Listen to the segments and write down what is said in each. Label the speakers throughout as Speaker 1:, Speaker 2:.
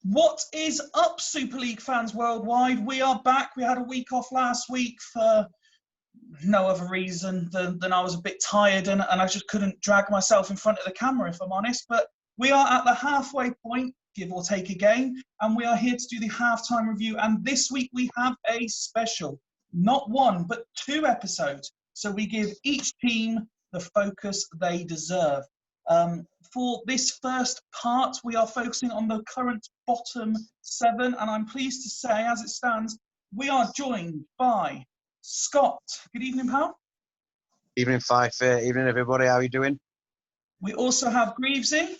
Speaker 1: What is up, Super League fans worldwide? We are back. We had a week off last week for no other reason than I was a bit tired and I just couldn't drag myself in front of the camera, if I'm honest. But we are at the halfway point, give or take a game, and we are here to do the halftime review. And this week we have a special, not one, but 2 episodes. So we give each team the focus they deserve. For this first part, we are focusing on the current bottom 7, and I'm pleased to say, as it stands, we are joined by Scott. Good evening, pal.
Speaker 2: Evening, Fife. Evening, everybody. How are you doing?
Speaker 1: We also have Greavesy.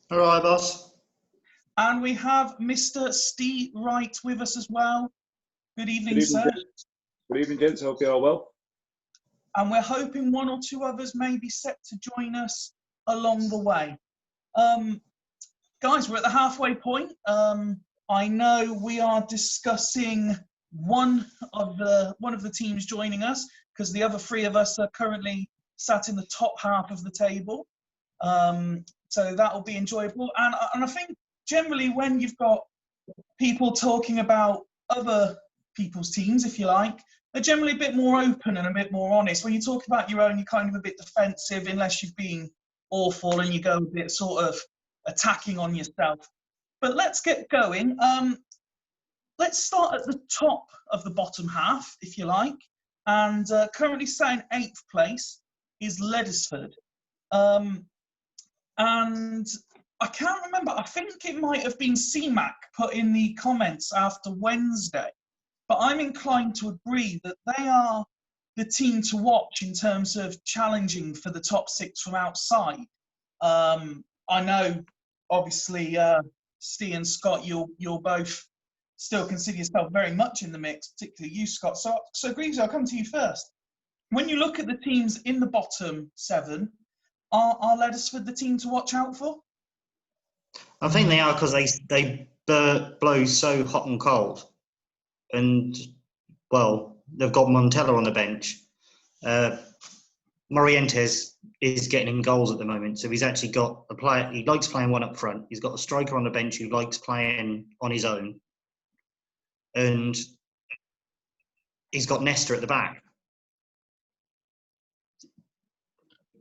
Speaker 3: All right, boss.
Speaker 1: And we have Mr. Steve Wright with us as well. Good evening, sir.
Speaker 4: Gents. Good evening, gents. Hope you're all well.
Speaker 1: And we're hoping 1 or 2 others may be set to join us along the way. Guys, we're at the halfway point. I know we are discussing one of the teams joining us because the other 3 of us are currently sat in the top half of the table. So that will be enjoyable. And I think generally when you've got people talking about other people's teams, if you like, they're generally a bit more open and a bit more honest. When you talk about your own, you're kind of a bit defensive unless you've been awful and you go a bit sort of attacking on yourself. But let's get going. Let's start at the top of the bottom half, if you like. And currently sat in 8th place is Leddersford. And I can't remember, I think it might have been CMAC put in the comments after Wednesday. But I'm inclined to agree that they are the team to watch in terms of challenging for the top 6 from outside. I know, obviously, Steve and Scott, you'll both still consider yourself very much in the mix, particularly you, Scott. So Greaves, I'll come to you first. When you look at the teams in the bottom 7, are Leddersford the team to watch out for?
Speaker 3: I think they are because they blow so hot and cold. And, well, they've got Montella on the bench. Morientes is getting him goals at the moment. So he's actually got a player, he likes playing one up front. He's got a striker on the bench who likes playing on his own. And he's got Nesta at the back.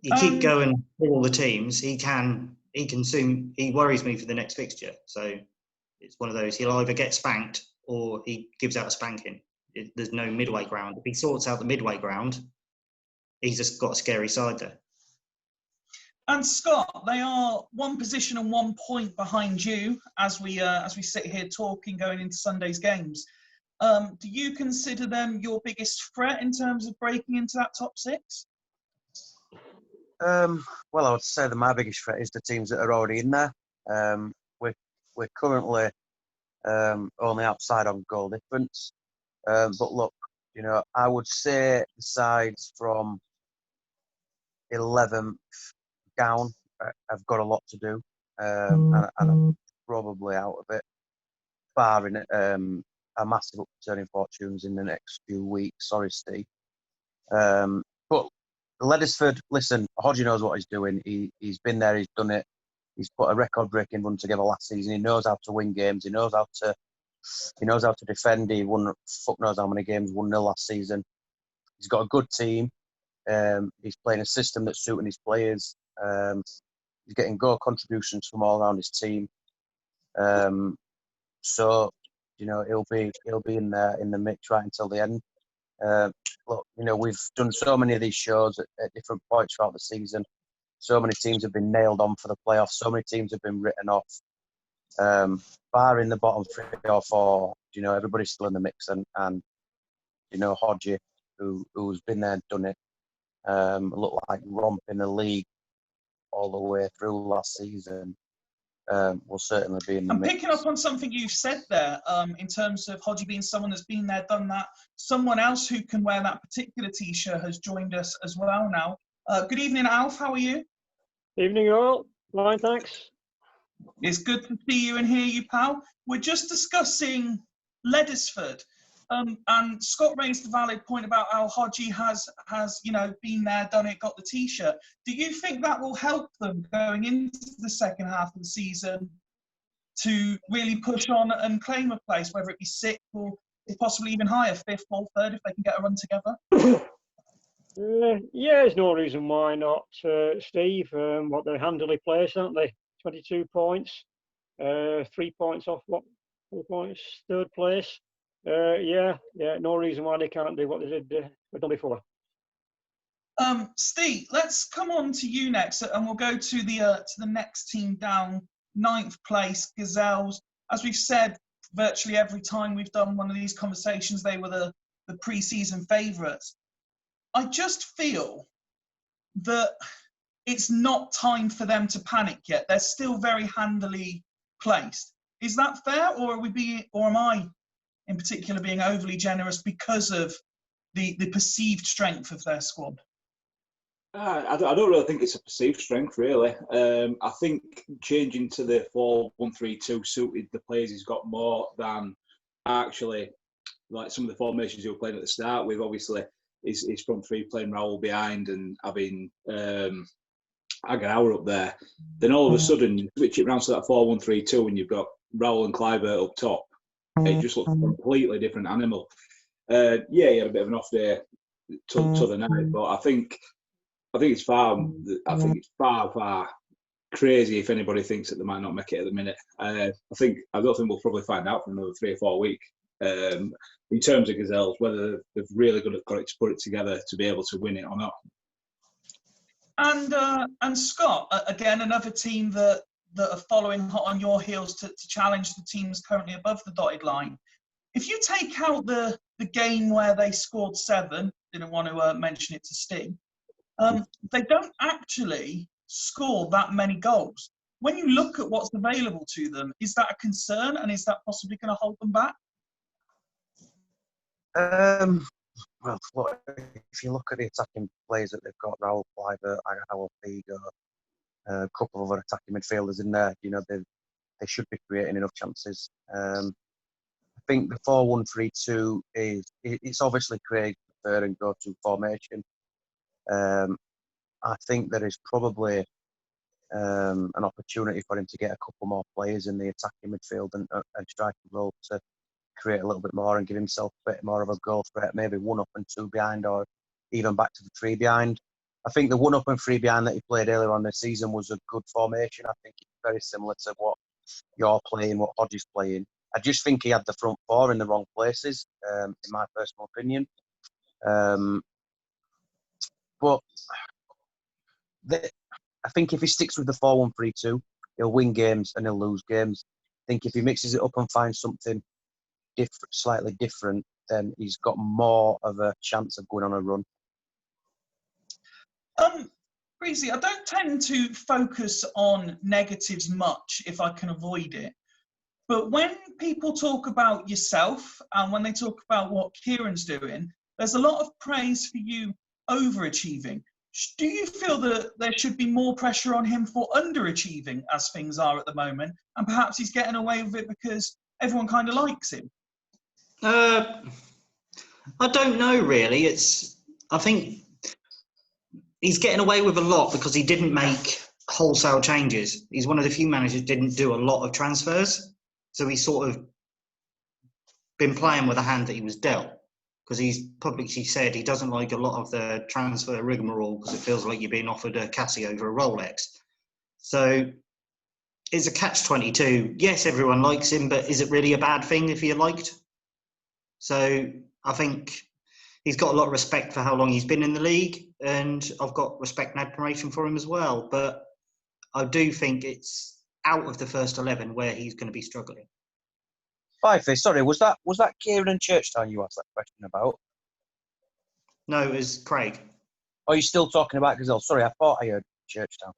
Speaker 3: You keep going through all the teams, he worries me for the next fixture. So it's one of those, he'll either get spanked or he gives out a spanking. There's no midway ground. If he sorts out the midway ground, he's just got a scary side there.
Speaker 1: And Scott, they are 1 position and 1 point behind you as we sit here talking going into Sunday's games. Do you consider them your biggest threat in terms of breaking into that top 6?
Speaker 2: Well, I would say that my biggest threat is the teams that are already in there. We're currently only outside on goal difference. But look, you know, I would say the sides from 11th down have got a lot to do, and I'm probably out of it, barring a massive upturn in fortunes in the next few weeks. Sorry, Steve. But Leddersford, listen, Hodgie knows what he's doing. He's been there, he's done it. He's put a record-breaking run together last season. He knows how to win games. He knows how to defend. He won fuck knows how many games, 1-0 last season. He's got a good team. He's playing a system that's suiting his players. He's getting goal contributions from all around his team. So, you know, he'll be in there in the mix right until the end. Look, you know, we've done so many of these shows at different points throughout the season. So many teams have been nailed on for the playoffs. So many teams have been written off. Barring the bottom 3 or 4, you know, everybody's still in the mix. And you know, Hodgie, who's been there and done it, looked like romping the league all the way through last season, will certainly be in the mix.
Speaker 1: I'm picking up on something you've said there, in terms of Hodgie being someone that's been there, done that. Someone else who can wear that particular T-shirt has joined us as well now. Good evening, Alf. How are you?
Speaker 5: Evening, all. Fine, thanks.
Speaker 1: It's good to see you and hear you, pal. We're just discussing Leddersford. And Scott raised the valid point about how Hodgie has you know, been there, done it, got the T-shirt. Do you think that will help them going into the second half of the season to really push on and claim a place, whether it be sixth or possibly even higher, fifth or third, if they can get a run together?
Speaker 5: Yeah, there's no reason why not, Steve. What they're handily placed, aren't they? 22 points, 3 points off, 4 points, third place. Yeah, no reason why they can't do what they did done before.
Speaker 1: Steve, let's come on to you next, and we'll go to the next team down, 9th place, Gazelles. As we've said, virtually every time we've done one of these conversations, they were the pre-season favourites. I just feel that it's not time for them to panic yet. They're still very handily placed. Is that fair, or am I in particular being overly generous because of the perceived strength of their squad?
Speaker 4: I don't really think it's a perceived strength, really. I think changing to the 4-1-3-2 suited the players he's got more than actually like some of the formations he was playing at the start with. Obviously, his front three playing Raul behind and having Aguilar up there. Then all of a sudden, you switch it around to that 4-1-3-2 and you've got Raul and Kluivert up top. It just looks a completely different animal. He had a bit of an off day to the night, but I think it's far crazy if anybody thinks that they might not make it at the minute. I don't think we'll probably find out for another 3 or 4 weeks. In terms of Gazelles, whether they've really got it to put it together to be able to win it or not.
Speaker 1: And Scott, again, another team that are following hot on your heels to challenge the teams currently above the dotted line. If you take out the game where they scored 7, didn't want to mention it to Steve, they don't actually score that many goals. When you look at what's available to them, is that a concern, and is that possibly going to hold them back?
Speaker 2: Well, look, if you look at the attacking players that they've got, Raul, Kluivert, Aguilar, Figo, a couple of other attacking midfielders in there, they should be creating enough chances. I think the 4-1-3-2 it's obviously Craig's preferred and go-to formation. I think there is probably an opportunity for him to get a couple more players in the attacking midfield and striker role to create a little bit more and give himself a bit more of a goal threat, maybe 1 up and 2 behind, or even back to the 3 behind. I think the 1 up and 3 behind that he played earlier on this season was a good formation. I think it's very similar to what you're playing, what Hodge is playing. I just think he had the front 4 in the wrong places, in my personal opinion. But I think if he sticks with the 4-1-3-2, he'll win games and he'll lose games. I think if he mixes it up and finds something slightly different, then he's got more of a chance of going on a run.
Speaker 1: Breezy, I don't tend to focus on negatives much if I can avoid it. But when people talk about yourself and when they talk about what Kieran's doing, there's a lot of praise for you overachieving. Do you feel that there should be more pressure on him for underachieving as things are at the moment? And perhaps he's getting away with it because everyone kind of likes him?
Speaker 3: I don't know, really. I think he's getting away with a lot because he didn't make wholesale changes. He's one of the few managers who didn't do a lot of transfers. So he's sort of been playing with the hand that he was dealt. Because he's publicly said he doesn't like a lot of the transfer rigmarole because it feels like you're being offered a Casio over a Rolex. So it's a catch-22. Yes, everyone likes him, but is it really a bad thing if you're liked? So I think he's got a lot of respect for how long he's been in the league, and I've got respect and admiration for him as well. But I do think it's out of the first 11 where he's going to be struggling.
Speaker 2: Fifey, sorry, was that Kieran and Churchtown you asked that question about?
Speaker 3: No, it was Craig.
Speaker 2: Are you still talking about Gazelle? Sorry, I thought I heard Churchtown.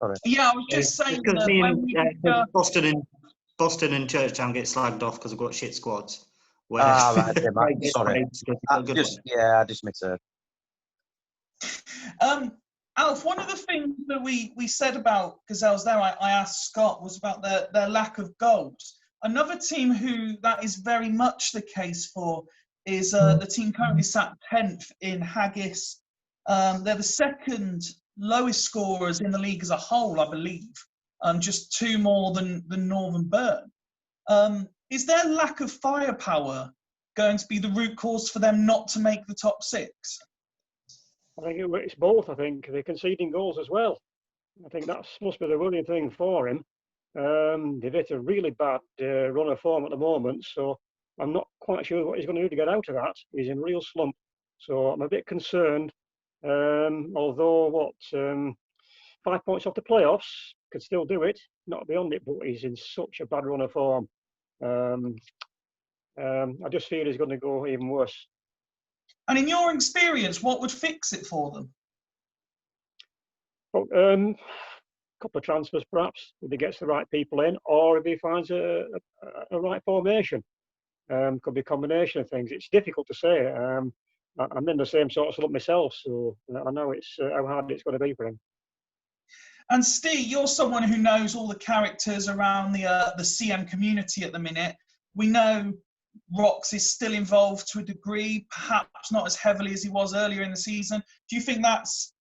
Speaker 2: Sorry.
Speaker 1: Yeah, I was just saying
Speaker 3: because
Speaker 1: that when we
Speaker 3: Boston and Churchtown get slagged off because they've got shit squads.
Speaker 2: Right, sorry. I just misheard.
Speaker 1: Alf, one of the things that we said about Gazelles there, I asked Scott, was about their lack of goals. Another team who that is very much the case for is the team currently sat 10th in Haggis. They're the second lowest scorers in the league as a whole, I believe. just 2 more than Northern Burn. Is their lack of firepower going to be the root cause for them not to make the top 6?
Speaker 5: I think it's both. I think they're conceding goals as well. I think that must be the worrying thing for him. They've hit a really bad run of form at the moment, so I'm not quite sure what he's going to do to get out of that. He's in a real slump, so I'm a bit concerned. Although 5 points off the playoffs, could still do it, not beyond it, but he's in such a bad run of form. I just feel he's going to go even worse.
Speaker 1: And in your experience, what would fix it for them?
Speaker 5: Well, a couple of transfers, perhaps, if he gets the right people in, or if he finds a right formation. Could be a combination of things. It's difficult to say. I'm in the same sort of slump myself, so I know it's how hard it's going to be for him.
Speaker 1: And Steve, you're someone who knows all the characters around the CM community at the minute. We know Rox is still involved to a degree, perhaps not as heavily as he was earlier in the season. Do you think that's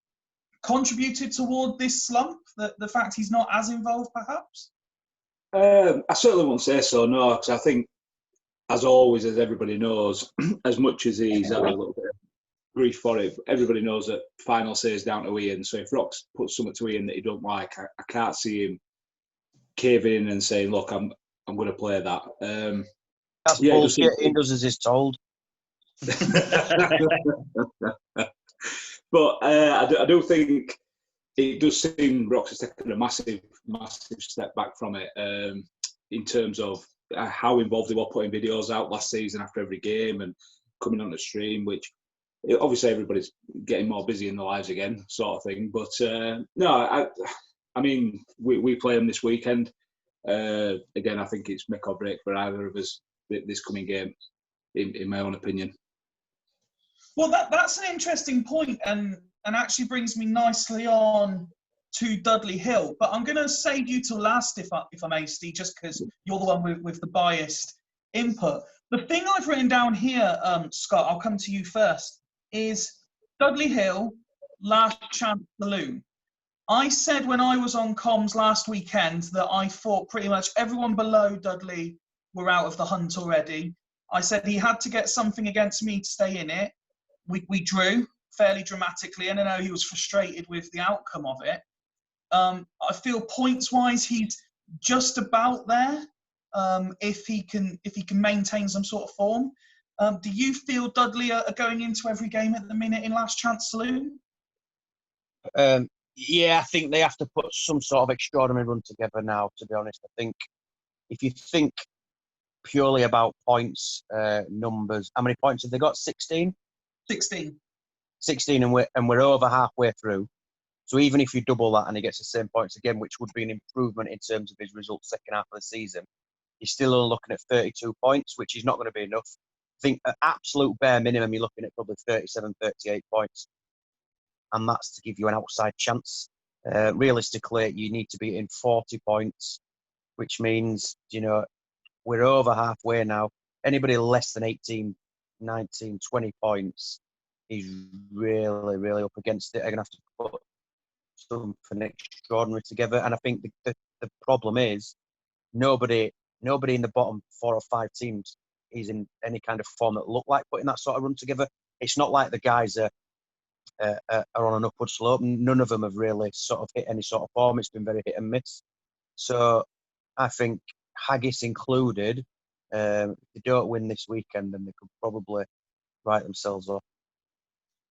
Speaker 1: contributed toward this slump, the fact he's not as involved, perhaps?
Speaker 4: I certainly won't say so, no, because I think, as always, as everybody knows, as much as he's had a little bit of grief for it, everybody knows that final say is down to Ian. So if Rox puts something to Ian that he don't like, I can't see him caving in and saying, "Look, I'm going to play that."
Speaker 2: That's bullshit. Ian does as he's told.
Speaker 4: But I do think it does seem Rox has taken a massive step back from it in terms of how involved they were putting videos out last season after every game and coming on the stream, which obviously everybody's getting more busy in their lives again, sort of thing. But no, I mean, we play them this weekend. Again, I think it's make or break for either of us this coming game, in my own opinion.
Speaker 1: Well, that's an interesting point, and actually brings me nicely on to Dudley Hill. But I'm going to save you till last, if I may, Steve, just because you're the one with the biased input. The thing I've written down here, Scott, I'll come to you first, is Dudley Hill, last chance saloon. I said when I was on comms last weekend that I thought pretty much everyone below Dudley were out of the hunt already. I said he had to get something against me to stay in it. We drew fairly dramatically, and I know he was frustrated with the outcome of it. I feel points-wise he's just about there if he can maintain some sort of form. Do you feel Dudley are going into every game at the minute in last chance saloon?
Speaker 2: Yeah, I think they have to put some sort of extraordinary run together now, to be honest. I think if you think purely about points, numbers, how many points have they got? 16?
Speaker 1: 16.
Speaker 2: 16, and we're over halfway through. So even if you double that and he gets the same points again, which would be an improvement in terms of his results second half of the season, you're still only looking at 32 points, which is not going to be enough. I think at absolute bare minimum, you're looking at probably 37, 38 points. And that's to give you an outside chance. Realistically, you need to be in 40 points, which means, we're over halfway now. Anybody less than 18, 19, 20 points is really, really up against it. They're going to have to put something extraordinary together. And I think the problem is nobody in the bottom 4 or 5 teams is in any kind of form that look like putting that sort of run together. It's not like the guys are on an upward slope. None of them have really sort of hit any sort of form. It's been very hit and miss. So I think Haggis included, if they don't win this weekend, then they could probably write themselves off.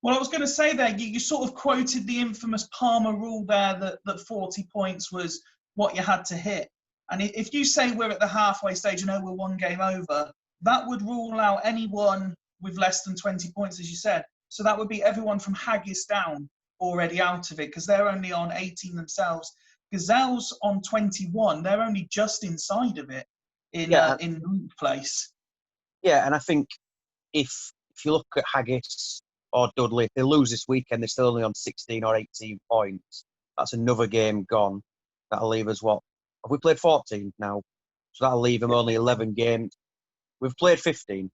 Speaker 1: Well, I was going to say there, you sort of quoted the infamous Palmer rule there that 40 points was what you had to hit. And if you say we're at the halfway stage and we're 1 game over, that would rule out anyone with less than 20 points, as you said. So that would be everyone from Haggis down already out of it, because they're only on 18 themselves. Gazelle's on 21. They're only just inside of it in ninth place.
Speaker 2: Yeah, and I think if you look at Haggis or Dudley, if they lose this weekend, they're still only on 16 or 18 points. That's another game gone. That'll leave us what? Have we played 14 now? So that'll leave them only 11 games. We've played 15.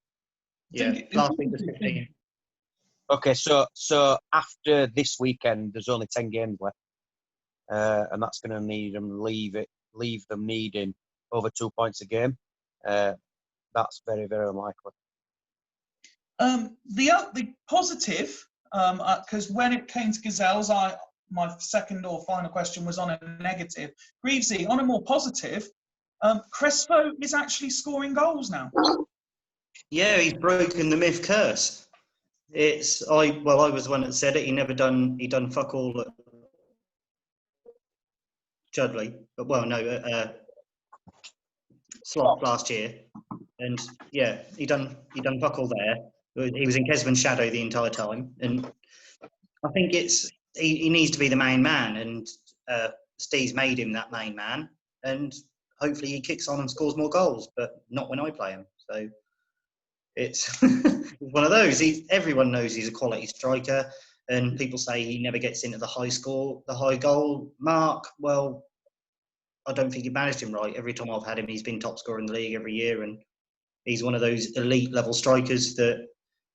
Speaker 3: Yeah, last week was 15.
Speaker 2: Okay, so after this weekend, there's only 10 games left. and that's going to leave them needing over 2 points a game. That's very, very unlikely.
Speaker 1: The positive, because when it came to Gazelles, my second or final question was on a negative. Greavesy, on a more positive, Crespo is actually scoring goals now.
Speaker 3: Yeah, he's broken the myth curse. I was the one that said it. He done fuck all at Chudley, but Slot last year, and yeah, he done fuck all there. He was in Kesman's shadow the entire time, and I think he needs to be the main man, and Steve's made him that main man, and hopefully he kicks on and scores more goals, but not when I play him. So it's one of those. Everyone knows he's a quality striker, and people say he never gets into the high goal mark. Well, I don't think he managed him right. Every time I've had him, he's been top scorer in the league every year, and he's one of those elite level strikers that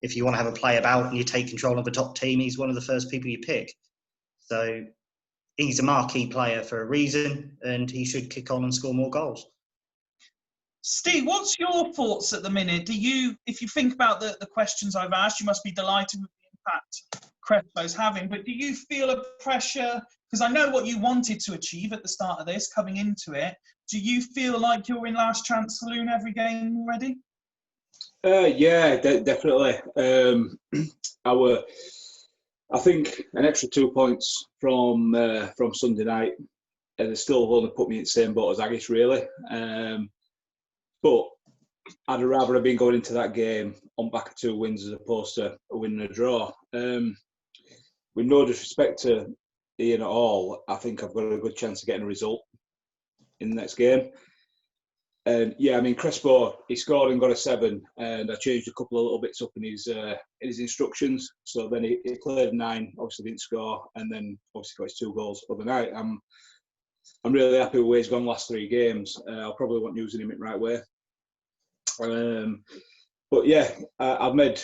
Speaker 3: if you want to have a play about and you take control of a top team, he's one of the first people you pick. So he's a marquee player for a reason, and he should kick on and score more goals.
Speaker 1: Steve, what's your thoughts at the minute? If you think about the questions I've asked, you must be delighted with the impact Crespo's having, but do you feel a pressure? Because I know what you wanted to achieve at the start of this, coming into it. Do you feel like you're in last chance saloon every game already?
Speaker 4: Yeah, definitely. I think an extra 2 points from Sunday night, they still only put me in the same boat as Agis, really. But I'd rather have been going into that game on back of 2 wins as opposed to a win and a draw. With no disrespect to Ian at all, I think I've got a good chance of getting a result in the next game. And yeah, I mean, Crespo, he scored and got a 7, and I changed a couple of little bits up in his instructions. So then he played 9, obviously didn't score, and then obviously got his 2 goals overnight. I'm really happy with where he's gone last 3 games. I'll probably want using him in the right way. But yeah, I've made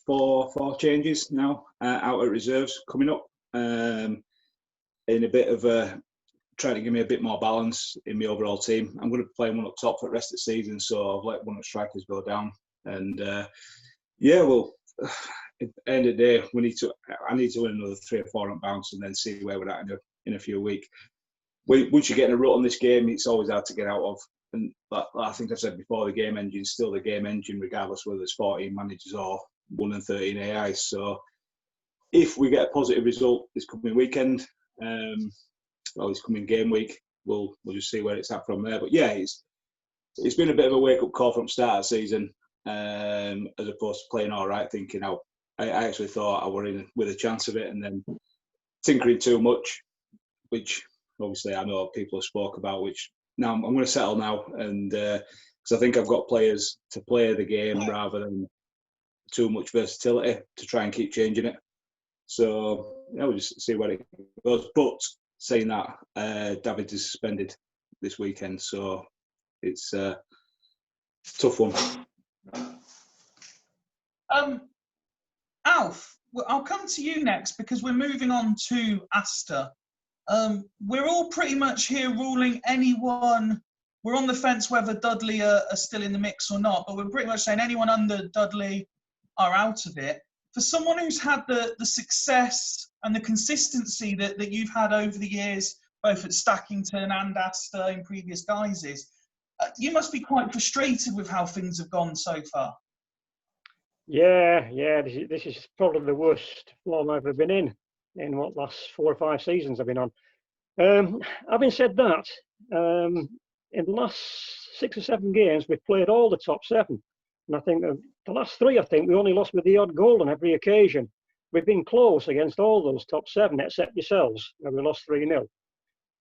Speaker 4: four changes now out at reserves coming up, in a bit of trying to give me a bit more balance in my overall team. I'm going to play one up top for the rest of the season, so I've let one of the strikers go down. And yeah, well, at the end of the day, I need to win another 3 or 4 on bounce and then see where we're at in a few weeks. Once you get in a rut on this game, it's always hard to get out of. And I think I've said before, the game engine's still the game engine, regardless whether it's 14 managers or 1 and 13 AIs. So if we get a positive result this coming weekend, this coming game week, we'll just see where it's at from there. But yeah, it's been a bit of a wake-up call from start of the season, as opposed to playing all right, thinking I actually thought I were in with a chance of it, and then tinkering too much, which obviously I know people have spoke about, which now I'm going to settle now, and because I think I've got players to play the game rather than too much versatility to try and keep changing it. So yeah, we'll just see where it goes. But saying that, David is suspended this weekend, so it's a tough one.
Speaker 1: Alf, I'll come to you next because we're moving on to Asta. We're all pretty much here ruling anyone. We're on the fence whether Dudley are still in the mix or not, but we're pretty much saying anyone under Dudley are out of it. For someone who's had the success and the consistency that you've had over the years, both at Stackington and Asta in previous guises, you must be quite frustrated with how things have gone so far.
Speaker 5: Yeah. This is probably the worst form I've ever been in what last 4 or 5 seasons I've been on. Having said that, in the last 6 or 7 games, we've played all the top 7. And I think the last 3, I think we only lost with the odd goal on every occasion. We've been close against all those top 7, except yourselves, where we lost 3-0.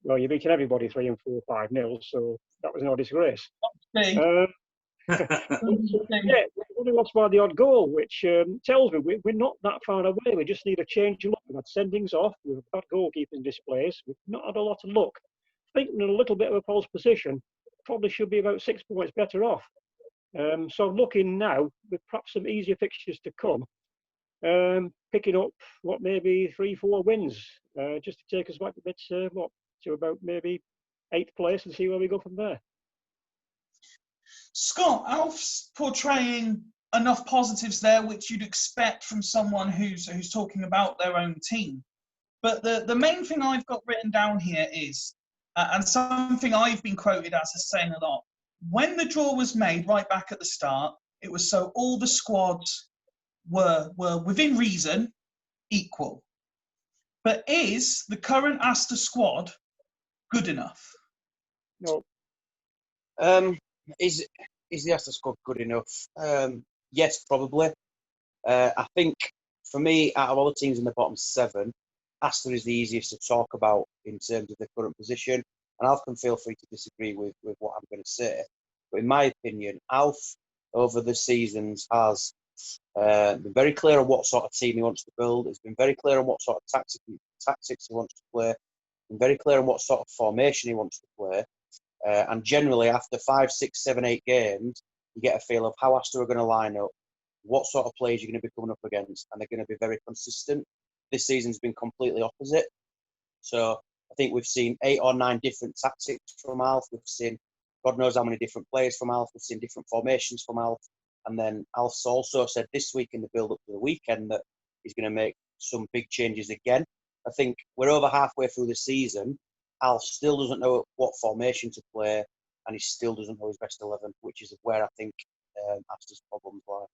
Speaker 5: Well, you're beating everybody 3 and 4, 5-0, so that was no disgrace. Yeah, we only lost by the odd goal, which tells me we're not that far away. We just need a change of luck. We've had sendings off, we've had goalkeeping displays, we've not had a lot of luck. I think we're in a little bit of a false position. Probably should be about 6 points better off. So looking now, with perhaps some easier fixtures to come, picking up maybe 3-4 wins just to take us back a bit, to about maybe 8th place and see where we go from there.
Speaker 1: Scott, Alf's portraying enough positives there, which you'd expect from someone who's talking about their own team. But the main thing I've got written down here is, and something I've been quoted as saying a lot, when the draw was made right back at the start, it was so all the squads were within reason equal. But is the current Astor squad good enough?
Speaker 5: No.
Speaker 2: Is the Astor squad good enough? Yes, probably. I think for me, out of all the teams in the bottom 7, Astor is the easiest to talk about in terms of the current position. And Alf can feel free to disagree with what I'm going to say. But in my opinion, Alf over the seasons has been very clear on what sort of team he wants to build. He's been very clear on what sort of tactics he wants to play. Been very clear on what sort of formation he wants to play. And generally, after 5, 6, 7, 8 games, you get a feel of how Astor are going to line up, what sort of players you're going to be coming up against, and they're going to be very consistent. This season's been completely opposite. So I think we've seen 8 or 9 different tactics from Alf. We've seen God knows how many different players from Alf. We've seen different formations from Alf. And then Alf's also said this week in the build-up to the weekend that he's going to make some big changes again. I think we're over halfway through the season. Alf still doesn't know what formation to play, and he still doesn't know his best 11, which is where I think Astor's problems lie.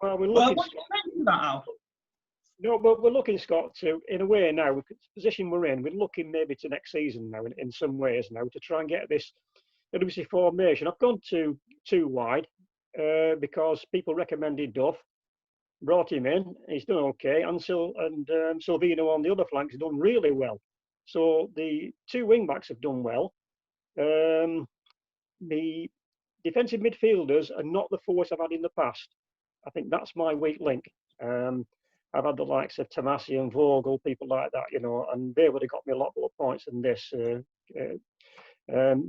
Speaker 5: Well, we're looking.
Speaker 1: What do you think of that, Alf?
Speaker 5: No, but we're looking, Scott, to, in a way now, the position we're in, we're looking maybe to next season now in some ways now to try and get this WC formation. I've gone too wide because people recommended Duff, brought him in, he's done okay, and Silvino on the other flank has done really well. So the 2 wing-backs have done well. The defensive midfielders are not the force I've had in the past. I think that's my weak link. I've had the likes of Tomasi and Vogel, people like that, and they would have got me a lot more points than this.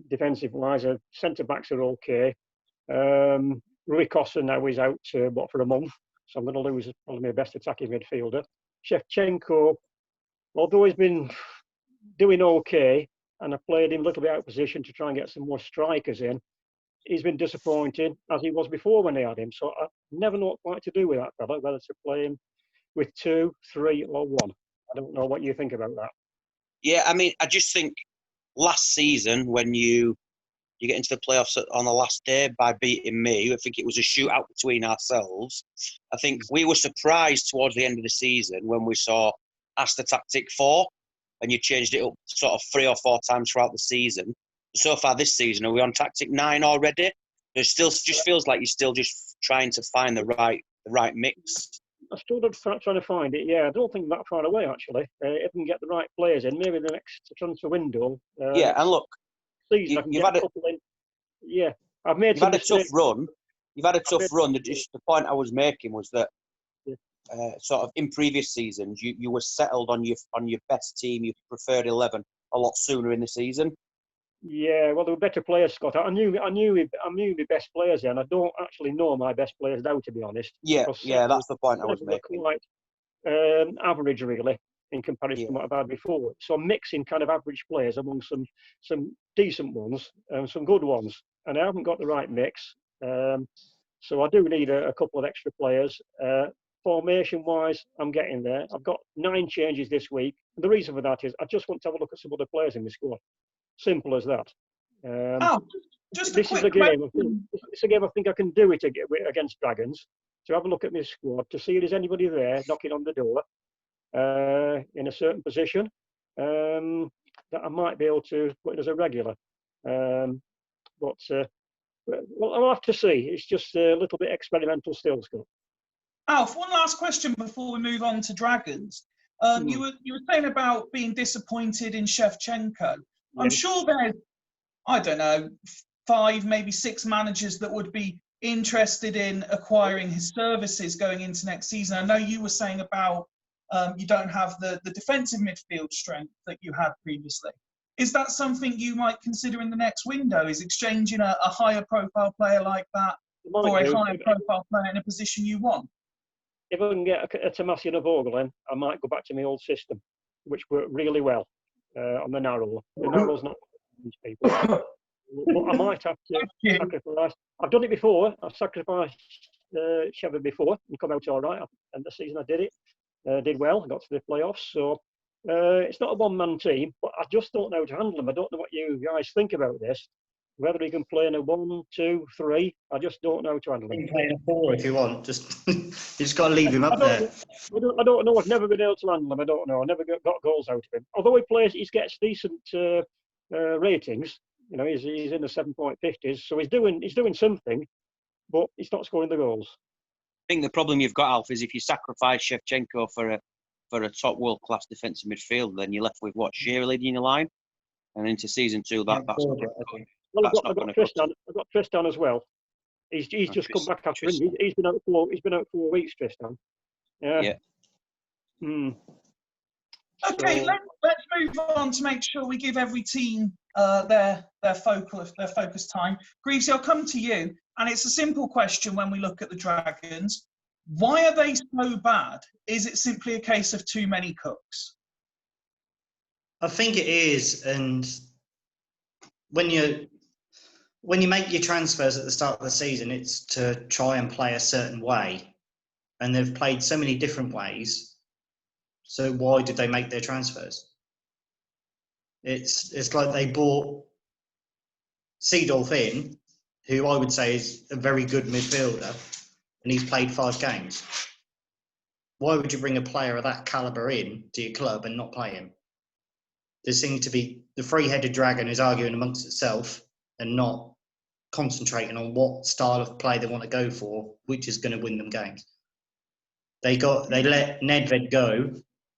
Speaker 5: Defensive-wise, centre-backs are okay. Rui Costa now is out, for a month, so I'm going to lose probably my best attacking midfielder. Shevchenko, although he's been doing okay, and I played him a little bit out of position to try and get some more strikers in, he's been disappointing, as he was before when they had him. So I never know what to do with that fella, whether to play him with 2, 3 or 1. I don't know what you think about that.
Speaker 2: Yeah, I mean, I just think last season when you get into the playoffs on the last day by beating me, I think it was a shootout between ourselves. I think we were surprised towards the end of the season when we saw Astor Tactic 4 and you changed it up sort of 3 or 4 times throughout the season. So far this season, are we on Tactic 9 already? It still just feels like you're still just trying to find the right mix.
Speaker 5: I'm still trying to find it. Yeah, I don't think that far away actually. If we can get the right players in, maybe the next transfer window.
Speaker 2: Yeah, and look,
Speaker 5: season I can get a couple in. Yeah, I've made.
Speaker 2: You've had a tough run. You've had a tough run. The point I was making was that sort of in previous seasons, you were settled on your best team, your preferred 11, a lot sooner in the season.
Speaker 5: Yeah, well, there were better players, Scott. I knew my best players then. I don't actually know my best players now, to be honest.
Speaker 2: Yeah, that's the point I was making.
Speaker 5: Quite average, really, in comparison to what I've had before. So I'm mixing kind of average players among some decent ones and some good ones, and I haven't got the right mix. So I do need a couple of extra players. Formation-wise, I'm getting there. I've got 9 changes this week. And the reason for that is I just want to have a look at some other players in my squad. Simple as that.
Speaker 1: Just
Speaker 5: this is a game. It's a game I think I can do it against Dragons. To have a look at my squad to see if there's anybody there knocking on the door in a certain position that I might be able to put in as a regular. But I'll have to see. It's just a little bit experimental still, Scott.
Speaker 1: Alf, one last question before we move on to Dragons. You were saying about being disappointed in Shevchenko. I'm sure there's, I don't know, 5, maybe 6 managers that would be interested in acquiring his services going into next season. I know you were saying about you don't have the defensive midfield strength that you had previously. Is that something you might consider in the next window? Is exchanging a higher profile player like that for a higher profile player in a position you want?
Speaker 5: If I can get a Tomasi and a Vogel in, I might go back to my old system. which worked really well on the narrow. The narrow's not these people. But I might have to sacrifice. I've done it before. I've sacrificed Sheva before and come out all right. And the season I did it, did well. I got to the playoffs. So it's not a one-man team, but I just don't know how to handle them. I don't know what you guys think about this. Whether he can play in a 1, 2, 3, I just don't know how to handle him.
Speaker 3: You can play in a 4 if you want. Just you just got to leave him up there.
Speaker 5: I don't know. I've never been able to handle him. I don't know. I never got goals out of him. Although he gets decent ratings. You know, he's in the 7.50s, so he's doing something, but he's not scoring the goals.
Speaker 6: I think the problem you've got, Alf, is if you sacrifice Shevchenko for a top world-class defensive midfielder, then you're left with what, Shearer leading your line, and into season 2, that's not going to.
Speaker 5: Well, I've got Tristan as well. He's just come back after him. He's been out 4 weeks, Tristan. Yeah.
Speaker 1: Okay,
Speaker 5: So,
Speaker 1: let's move on to make sure we give every team their focus time. Greavesy, I'll come to you, and it's a simple question when we look at the Dragons. Why are they so bad? Is it simply a case of too many cooks?
Speaker 3: I think it is, and when you make your transfers at the start of the season, it's to try and play a certain way, and they've played so many different ways. So why did they make their transfers? It's like they bought Seedorf in, who I would say is a very good midfielder, and he's played 5 games. Why would you bring a player of that calibre in to your club and not play him? There seems to be the three-headed dragon is arguing amongst itself and not concentrating on what style of play they want to go for, which is going to win them games. They let Nedved go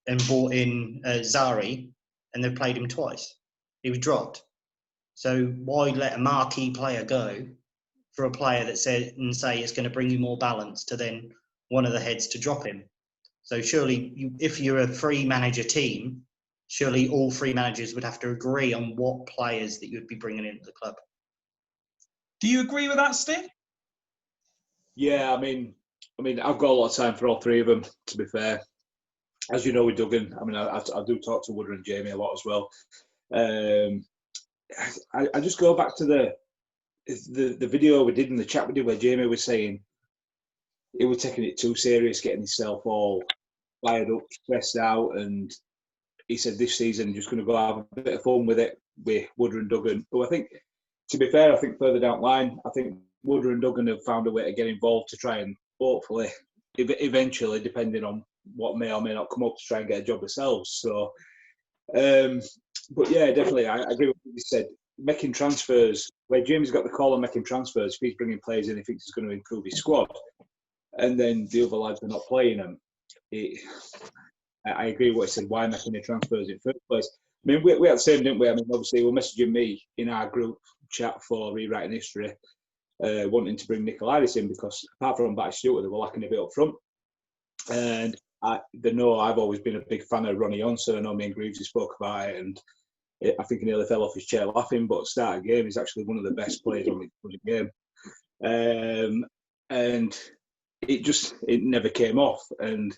Speaker 3: and brought in Zari, and they've played him twice. He was dropped. So why let a marquee player go for a player that say it's going to bring you more balance to then one of the heads to drop him? So surely, if you're a 3-manager team, surely all 3 managers would have to agree on what players that you'd be bringing into the club.
Speaker 1: Do you agree with that, Steve?
Speaker 4: Yeah, I mean, I've got a lot of time for all 3 of them, to be fair. As you know with Duggan, I mean, I do talk to Woodward and Jamie a lot as well. I just go back to the video we did in the chat we did where Jamie was saying he was taking it too serious, getting himself all fired up, stressed out, and he said this season just going to go have a bit of fun with it with Woodward and Duggan. But I think, to be fair, I think further down the line, I think Woodward and Duggan have found a way to get involved to try and hopefully, eventually, depending on what may or may not come up, to try and get a job themselves. So, but yeah, definitely, I agree with what you said. Making transfers, where James got the call on making transfers, if he's bringing players in, he thinks he's going to improve his squad, and then the other lads are not playing them. I agree with what he said. Why making the transfers in the first place? I mean, we had the same, didn't we? I mean, obviously, they were messaging me in our group chat for Rewriting History, wanting to bring Nikolaitis in because apart from Batty Stewart, they were lacking a bit up front. And they know I've always been a big fan of Ronnie Onser. I know me and Greavesy spoke about it, and I think he nearly fell off his chair laughing. But at the start of the game, he's actually one of the best players on the game. And it never came off. And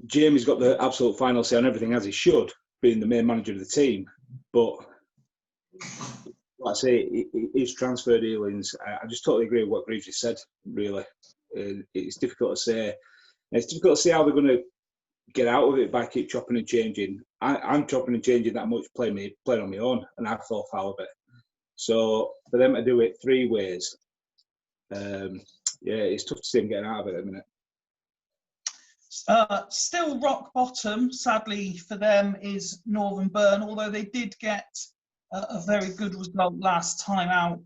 Speaker 4: Jamie's got the absolute final say on everything, as he should, being the main manager of the team. But like I say, his transfer dealings, I just totally agree with what Greavesy said, really. It's difficult to say. It's difficult to see how they're going to get out of it by keep chopping and changing. I'm chopping and changing that much, playing on my own, and I fall foul of it. So for them to do it 3 ways, it's tough to see them getting out of it at the minute.
Speaker 1: Still rock bottom, sadly for them, is Northern Burn, although they did get a very good result last time out.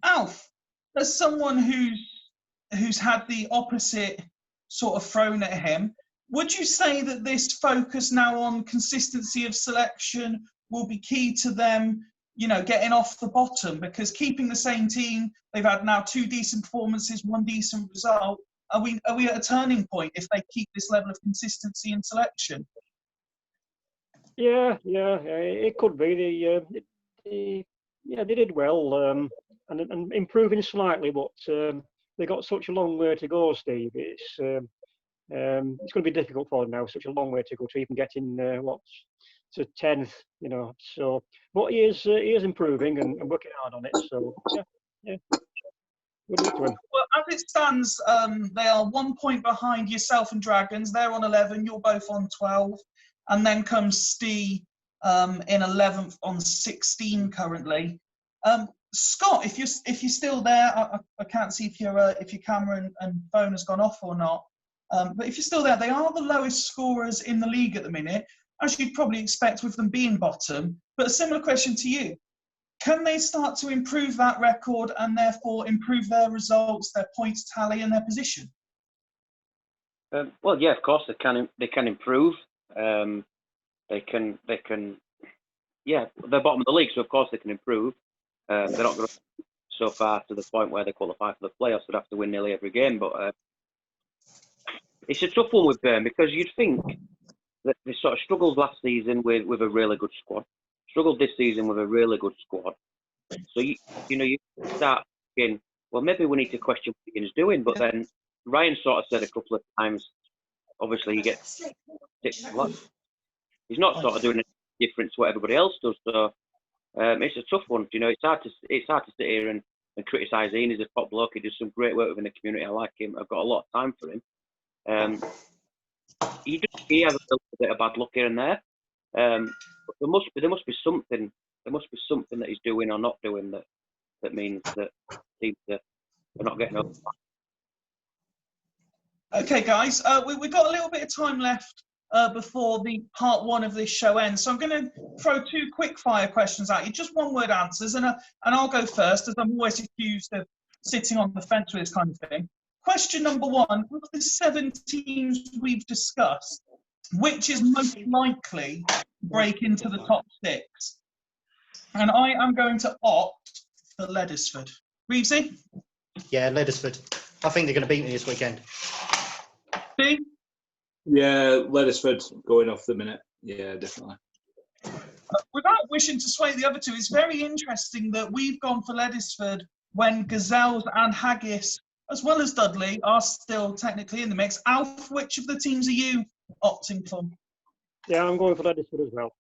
Speaker 1: Alf, as someone who's had the opposite sort of thrown at him, would you say that this focus now on consistency of selection will be key to them, getting off the bottom? Because keeping the same team, they've had now 2 decent performances, 1 decent result. Are we at a turning point if they keep this level of consistency in selection?
Speaker 5: Yeah, it could be. They did well and improving slightly, but they got such a long way to go, Steve. It's It's going to be difficult for them now. Such a long way to go to even getting to 10th, you know. So, but he is improving and working hard on it. So yeah. Good luck to him.
Speaker 1: Well, as it stands, they are 1 point behind yourself and Dragons. They're on 11. You're both on 12, and then comes Steve in 11th on 16 currently. Scott, if you're still there, I can't see if your camera and phone has gone off or not. But if you're still there, they are the lowest scorers in the league at the minute, as you'd probably expect with them being bottom. But a similar question to you. Can they start to improve that record and therefore improve their results, their points tally and their position?
Speaker 6: Well, yeah, of course they can. They can improve. They can. Yeah, they're bottom of the league, so of course they can improve. They're not going to so far to the point where they qualify for the playoffs. They'd have to win nearly every game, but it's a tough one with them because you'd think that they sort of struggled last season with a really good squad. Struggled this season with a really good squad. So you start thinking, well, maybe we need to question what Ian's doing. But then Ryan sort of said a couple of times, obviously you get 6 left. He's not sort of doing any different to what everybody else does. So it's a tough one. You know, it's hard to sit here and criticise Ian. He's a top bloke. He does some great work within the community. I like him. I've got a lot of time for him. He has a little bit of bad luck here and there. But there must be something. There must be something that he's doing or not doing that means that teams are not getting over.
Speaker 1: Okay, guys, we've got a little bit of time left before the part 1 of this show ends. So I'm going to throw 2 quick fire questions at you, just 1-word answers, and I'll go first, as I'm always accused of sitting on the fence with this kind of thing. Question number 1: of the 7 teams we've discussed, which is most likely to break into the top 6? And I am going to opt for Leddersford. Reevesy?
Speaker 3: Yeah, Leddersford. I think they're going to beat me this weekend.
Speaker 1: Steve?
Speaker 4: Yeah, Leddersford going off the minute. Yeah, definitely.
Speaker 1: Without wishing to sway the other two, it's very interesting that we've gone for Leddersford when Gazelles and Haggis, as well as Dudley, are still technically in the mix. Alf, which of the teams are you opting for?
Speaker 5: Yeah, I'm going for Leddersford as well.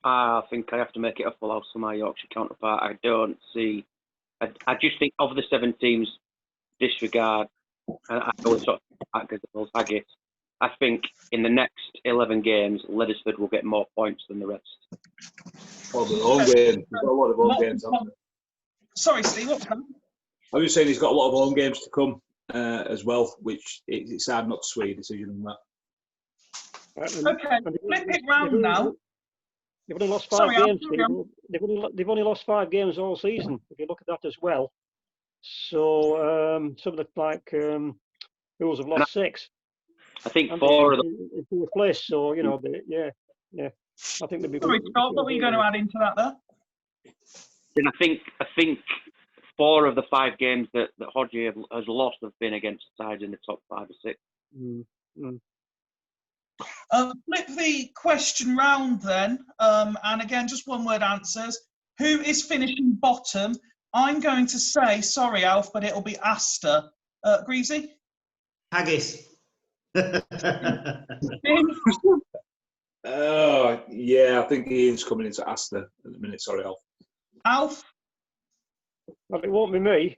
Speaker 6: I think I have to make it a full house for my Yorkshire counterpart. I don't see. I just think of the 7 teams, disregard. I always sort of Gazelles, Haggis. I think in the next 11 games, Leddersford will get more points than the rest.
Speaker 4: Oh, the home games. He's got a lot of home games, hasn't he?
Speaker 1: Sorry, Steve, what's that?
Speaker 4: I was just saying he's got a lot of home games to come as well, which it's hard not to sway a decision on that.
Speaker 1: Okay, flip it round now.
Speaker 5: They've only lost 5
Speaker 1: Sorry,
Speaker 5: games.
Speaker 1: Steve.
Speaker 5: They've only lost 5 games all season, if you look at that as well. So some of the Bulls have lost 6.
Speaker 6: I think 4 of them.
Speaker 5: In 4th place, so you know, yeah. I think they'll be.
Speaker 1: Sorry, Scott, what were you going to add into that there?
Speaker 6: Then I think 4 of the 5 games that Hodgie has lost have been against sides in the top 5 or 6.
Speaker 1: Flip the question round then, and again, just 1-word answers. Who is finishing bottom? I'm going to say, sorry, Alf, but it'll be Astor. Greasy?
Speaker 3: Haggis.
Speaker 4: Oh, yeah, I think Ian's coming into Astor at the minute. Sorry, Alf.
Speaker 1: Alf?
Speaker 5: Well, it won't be me.